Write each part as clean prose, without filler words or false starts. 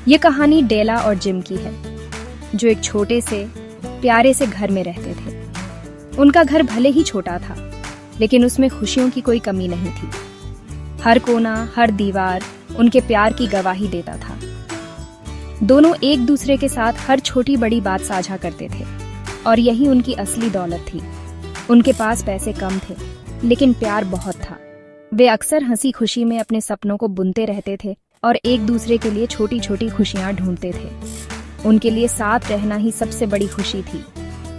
ये कहानी डेला और जिम की है, जो एक छोटे से प्यारे से घर में रहते थे। उनका घर भले ही छोटा था, लेकिन उसमें खुशियों की कोई कमी नहीं थी। हर कोना, हर दीवार उनके प्यार की गवाही देता था। दोनों एक दूसरे के साथ हर छोटी बड़ी बात साझा करते थे, और यही उनकी असली दौलत थी। उनके पास पैसे कम थे, लेकिन प्यार बहुत था। वे अक्सर हंसी खुशी में अपने सपनों को बुनते रहते थे और एक दूसरे के लिए छोटी छोटी खुशियां ढूंढते थे। उनके लिए साथ रहना ही सबसे बड़ी खुशी थी।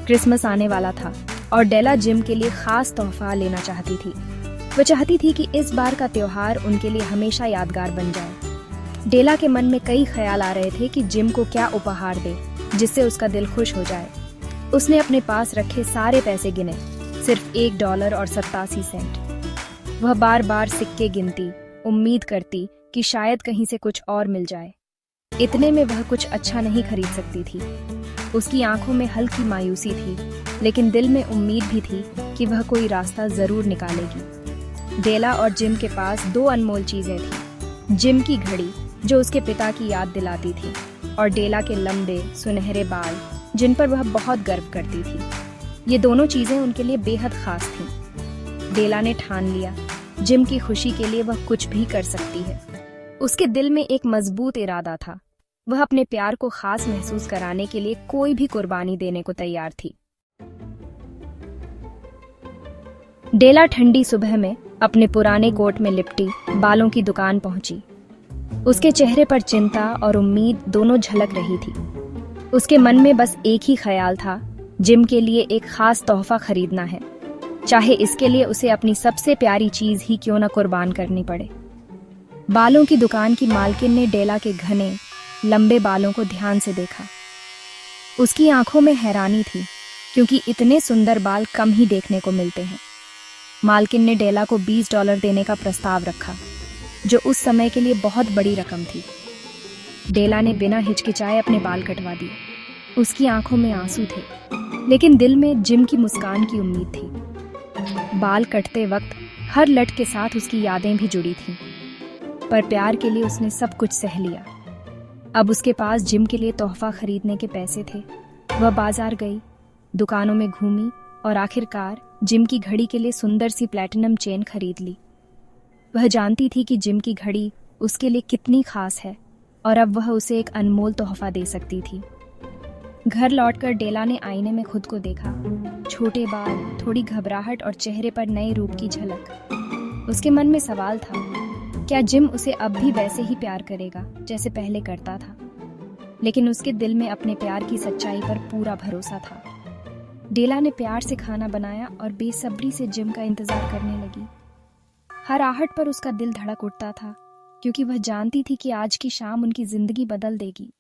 क्रिसमस आने वाला था और डेला जिम के लिए खास तोहफा लेना चाहती थी। वह चाहती थी कि इस बार का त्योहार उनके लिए हमेशा यादगार बन जाए। डेला के मन में कई ख्याल आ रहे थे कि जिम को क्या उपहार दे जिससे उसका दिल खुश हो जाए। उसने अपने पास रखे सारे पैसे गिने, सिर्फ $1 और 87 सेंट। वह बार बार सिक्के गिनती, उम्मीद करती कि शायद कहीं से कुछ और मिल जाए। इतने में वह कुछ अच्छा नहीं खरीद सकती थी। उसकी आंखों में हल्की मायूसी थी, लेकिन दिल में उम्मीद भी थी कि वह कोई रास्ता जरूर निकालेगी। डेला और जिम के पास दो अनमोल चीजें थीं। जिम की घड़ी, जो उसके पिता की याद दिलाती थी, और डेला के लंबे सुनहरे बाल, जिन पर वह बहुत गर्व करती थी। ये दोनों चीजें उनके लिए बेहद खास थीं। डेला ने ठान लिया, जिम की खुशी के लिए वह कुछ भी कर सकती है। उसके दिल में एक मजबूत इरादा था। वह अपने प्यार को खास महसूस कराने के लिए कोई भी कुर्बानी देने को तैयार थी। डेला ठंडी सुबह में अपने पुराने कोट में लिपटी बालों की दुकान पहुंची। उसके चेहरे पर चिंता और उम्मीद दोनों झलक रही थी। उसके मन में बस एक ही ख्याल था, जिम के लिए एक खास तोहफा खरीदना है, चाहे इसके लिए उसे अपनी सबसे प्यारी चीज ही क्यों न कुर्बान करनी पड़े। बालों की दुकान की मालकिन ने डेला के घने लंबे बालों को ध्यान से देखा। उसकी आंखों में हैरानी थी, क्योंकि इतने सुंदर बाल कम ही देखने को मिलते हैं। मालकिन ने डेला को $20 देने का प्रस्ताव रखा, जो उस समय के लिए बहुत बड़ी रकम थी। डेला ने बिना हिचकिचाए अपने बाल कटवा दिए। उसकी आंखों में आंसू थे, लेकिन दिल में जिम की मुस्कान की उम्मीद थी। बाल कटते वक्त हर लट के साथ उसकी यादें भी जुड़ी थीं, पर प्यार के लिए उसने सब कुछ सह लिया। अब उसके पास जिम के लिए तोहफा खरीदने के पैसे थे। वह बाजार गई, दुकानों में घूमी और आखिरकार जिम की घड़ी के लिए सुंदर सी प्लैटिनम चेन खरीद ली। वह जानती थी कि जिम की घड़ी उसके लिए कितनी खास है, और अब वह उसे एक अनमोल तोहफा दे सकती थी। घर लौटकर डेला ने आईने में खुद को देखा। छोटे बाल, थोड़ी घबराहट और चेहरे पर नए रूप की झलक। उसके मन में सवाल था, क्या जिम उसे अब भी वैसे ही प्यार करेगा जैसे पहले करता था? लेकिन उसके दिल में अपने प्यार की सच्चाई पर पूरा भरोसा था। डेला ने प्यार से खाना बनाया और बेसब्री से जिम का इंतजार करने लगी। हर आहट पर उसका दिल धड़क उठता था, क्योंकि वह जानती थी कि आज की शाम उनकी जिंदगी बदल देगी।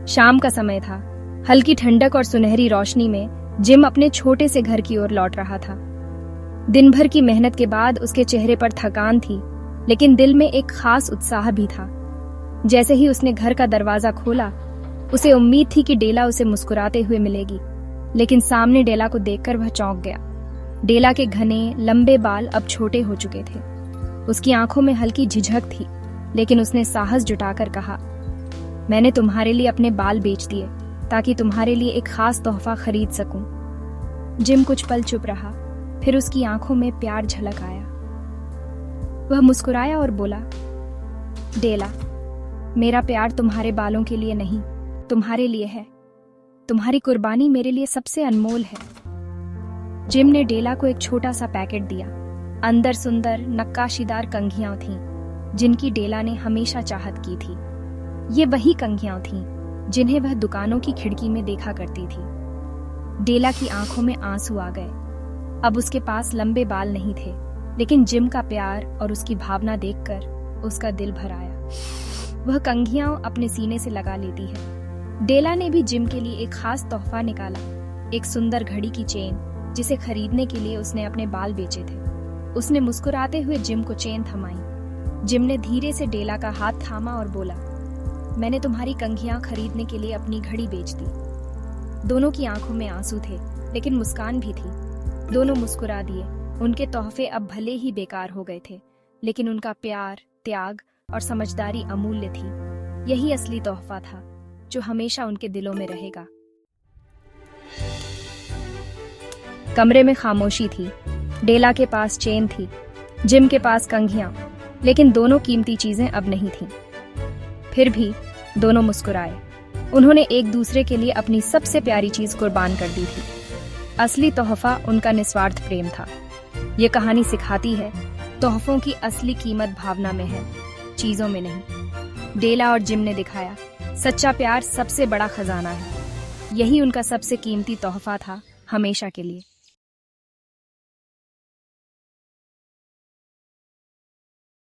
शाम का समय था। हल्की ठंडक और सुनहरी रोशनी में जिम अपने छोटे से घर की ओर लौट रहा था। दिन भर की मेहनत के बाद उसके चेहरे पर थकान थी, लेकिन दिल में एक खास उत्साह भी था। जैसे ही उसने घर का दरवाजा खोला, उसे उम्मीद थी कि डेला उसे मुस्कुराते हुए मिलेगी, लेकिन सामने डेला को देखकर वह चौंक गया। डेला के घने लंबे बाल अब छोटे हो चुके थे। उसकी आंखों में हल्की झिझक थी, लेकिन उसने साहस जुटाकर कहा, मैंने तुम्हारे लिए अपने बाल बेच दिए ताकि तुम्हारे लिए एक खास तोहफा खरीद सकूं। जिम कुछ पल चुप रहा, फिर उसकी आंखों में प्यार झलक आया। वह मुस्कुराया और बोला, डेला, मेरा प्यार तुम्हारे बालों के लिए नहीं, तुम्हारे लिए है। तुम्हारी कुर्बानी मेरे लिए सबसे अनमोल है। जिम ने डेला को एक छोटा सा पैकेट दिया। अंदर सुंदर नक्काशीदार कंघियां थीं, जिनकी डेला ने हमेशा चाहत की थी। ये वही कंघियां थीं जिन्हें वह दुकानों की खिड़की में देखा करती थी। डेला की आंखों में आंसू आ गए। अब उसके पास लंबे बाल नहीं थे, लेकिन जिम का प्यार और उसकी भावना देखकर उसका दिल भर आया। वह कंघियां अपने सीने से लगा लेती है। डेला ने भी जिम के लिए एक खास तोहफा निकाला, एक सुंदर घड़ी की चेन, जिसे खरीदने के लिए उसने अपने बाल बेचे थे। उसने मुस्कुराते हुए जिम को चेन थमाई। जिम ने धीरे से डेला का हाथ थामा और बोला, मैंने तुम्हारी कंघियां खरीदने के लिए अपनी घड़ी बेच दी। दोनों की आंखों में आंसू थे, लेकिन मुस्कान भी थी। दोनों मुस्कुरा दिए। उनके तोहफे अब भले ही बेकार हो गए थे, लेकिन उनका प्यार, त्याग और समझदारी अमूल्य थी। यही असली तोहफा था जो हमेशा उनके दिलों में रहेगा। कमरे में खामोशी थी। डेला के पास चेन थी, जिम के पास कंघियां, लेकिन दोनों कीमती चीजें अब नहीं थीं। फिर भी दोनों मुस्कुराए। उन्होंने एक दूसरे के लिए अपनी सबसे प्यारी चीज कुर्बान कर दी थी। असली तोहफा उनका निस्वार्थ प्रेम था। ये कहानी सिखाती है, तोहफों की असली कीमत भावना में है, चीजों में नहीं। डेला और जिम ने दिखाया, सच्चा प्यार सबसे बड़ा खजाना है। यही उनका सबसे कीमती तोहफा था, हमेशा के लिए।